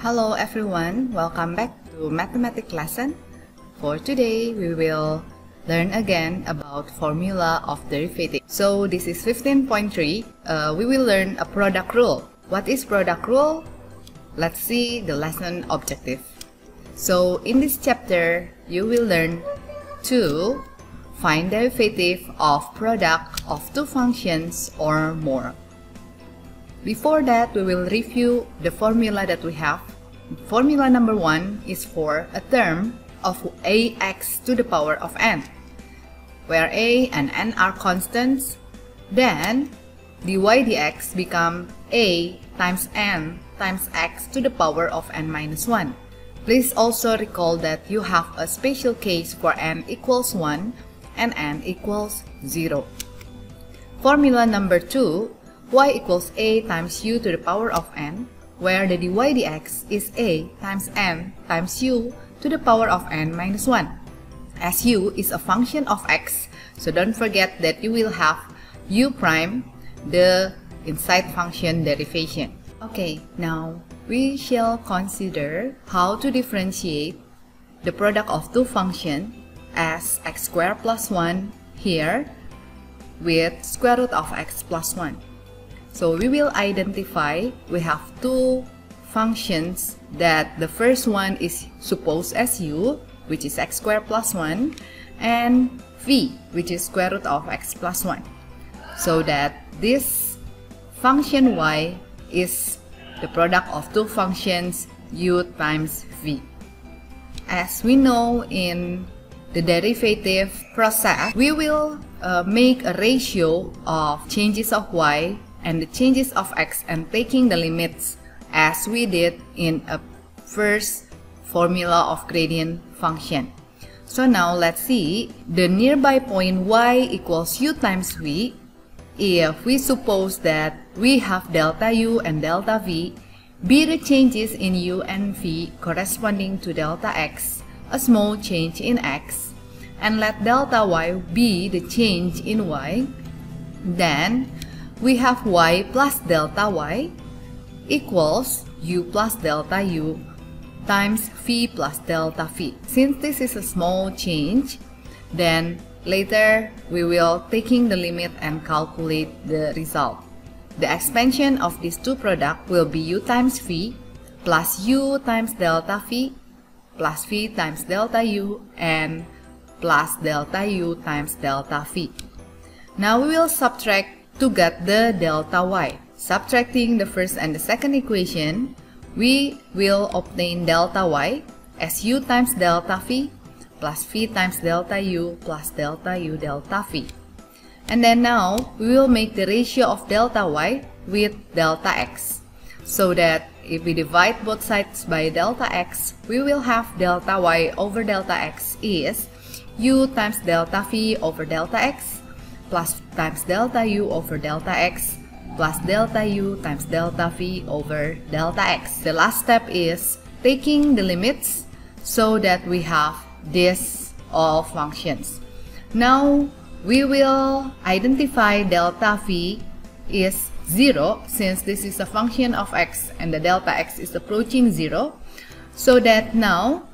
Hello everyone, welcome back to mathematics lesson. For today, we will learn again about formula of derivative. So this is 15.3. We will learn a product rule. What is product rule? Let's see the lesson objective. So in this chapter, you will learn to find derivative of product of two functions or more. Before that, we will review the formula that we have. Formula number 1 is for a term of ax to the power of n, where a and n are constants. Then dy dx become a times n times x to the power of n minus 1. Please also recall that you have a special case for n equals 1 and n equals 0. Formula number 2, y equals a times u to the power of n, where the dy dx is a times n times u to the power of n minus 1. As u is a function of x, so don't forget that you will have u prime, the inside function derivation. Okay, now we shall consider how to differentiate the product of two functions as x squared plus 1 here with square root of x plus 1. So we will identify we have two functions that the first one is supposed as u, which is x squared plus 1, and v, which is square root of x plus 1. So that this function y is the product of two functions u times v. As we know in the derivative process, we will make a ratio of changes of y and the changes of x and taking the limits as we did in a first formula of gradient function. So now let's see the nearby point y equals u times v. If we suppose that we have delta u and delta v be the changes in u and v corresponding to delta x, a small change in x, and let delta y be the change in y, then we have y plus delta y equals u plus delta u times v plus delta v. Since this is a small change, then later we will taking the limit and calculate the result. The expansion of these two products will be u times v plus u times delta v plus v times delta u and plus delta u times delta v. Now we will subtract to get the delta y. Subtracting the first and the second equation, we will obtain delta y as u times delta v plus v times delta u plus delta u delta v. And then now we will make the ratio of delta y with delta x, so that if we divide both sides by delta x, we will have delta y over delta x is u times delta v over delta x plus times delta u over delta x plus delta u times delta v over delta x. The last step is taking the limits so that we have this all functions. Now we will identify delta v is 0 since this is a function of x and the delta x is approaching 0. So that now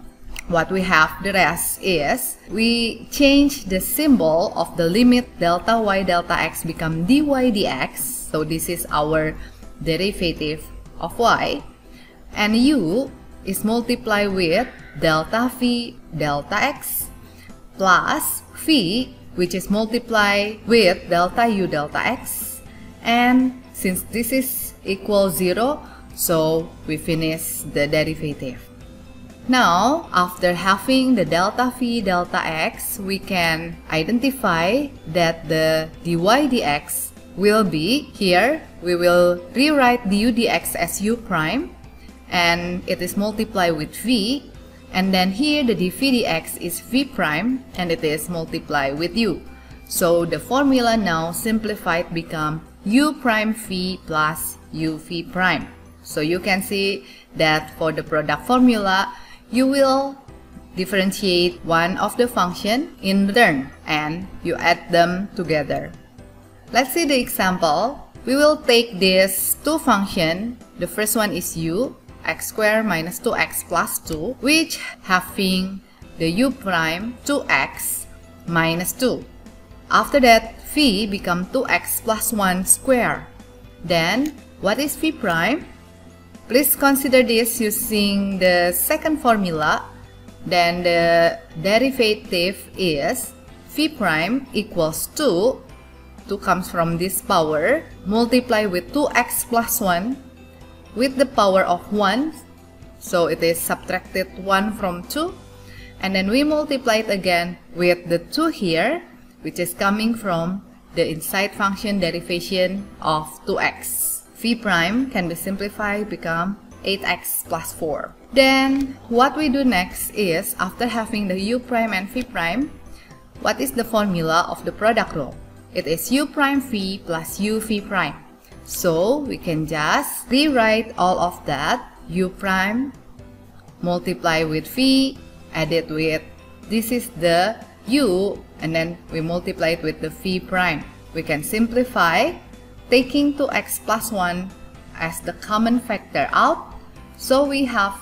what we have the rest is we change the symbol of the limit delta y delta x become dy dx. So this is our derivative of y, and u is multiplied with delta v delta x plus v, which is multiplied with delta u delta x, and since this is equal 0, so we finish the derivative. Now, after having the delta v delta x, we can identify that the dy dx will be, here we will rewrite du dx as u prime, and it is multiplied with v, and then here the dv dx is v prime and it is multiplied with u. So the formula now simplified become u prime v plus u v prime. So you can see that for the product formula, you will differentiate one of the function in turn and you add them together. Let's see the example. We will take this two function. The first one is u x squared minus 2x plus 2, which having the u prime 2x minus 2. After that, phi become 2x plus 1 square. Then, what is phi prime? Please consider this using the second formula. Then the derivative is phi prime equals 2 comes from this power, multiply with 2x plus 1 with the power of 1. So it is subtracted 1 from 2. And then we multiply it again with the 2 here, which is coming from the inside function derivation of 2x. Phi prime can be simplified, become 8x plus 4. Then what we do next is, after having the u prime and phi prime, what is the formula of the product rule? It is u prime phi plus u phi prime. So we can just rewrite all of that. U prime multiply with phi, added with, this is the u, and then we multiply it with the phi prime. We can simplify, taking 2x plus 1 as the common factor out. So we have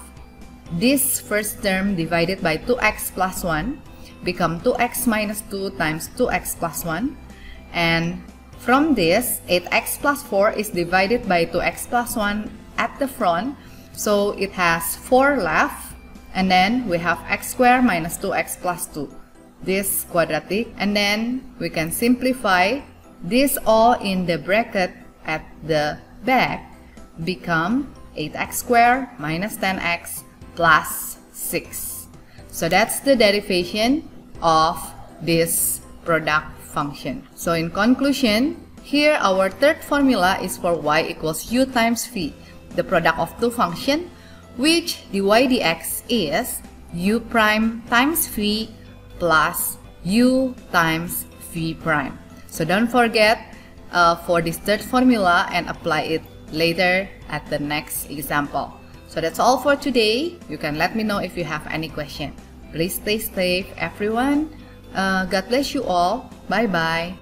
this first term divided by 2x plus 1, become 2x minus 2 times 2x plus 1. And from this, 8x plus 4 is divided by 2x plus 1 at the front. So it has 4 left. And then we have x squared minus 2x plus 2. This quadratic. And then we can simplify this all in the bracket at the back, become 8x squared minus 10x plus 6. So that's the derivation of this product function. So in conclusion, here our third formula is for y equals u times phi, the product of two functions, which dy dx is u prime times phi plus u times phi prime. So don't forget for this third formula and apply it later at the next example. So that's all for today. You can let me know if you have any question. Please stay safe everyone. God bless you all. Bye bye.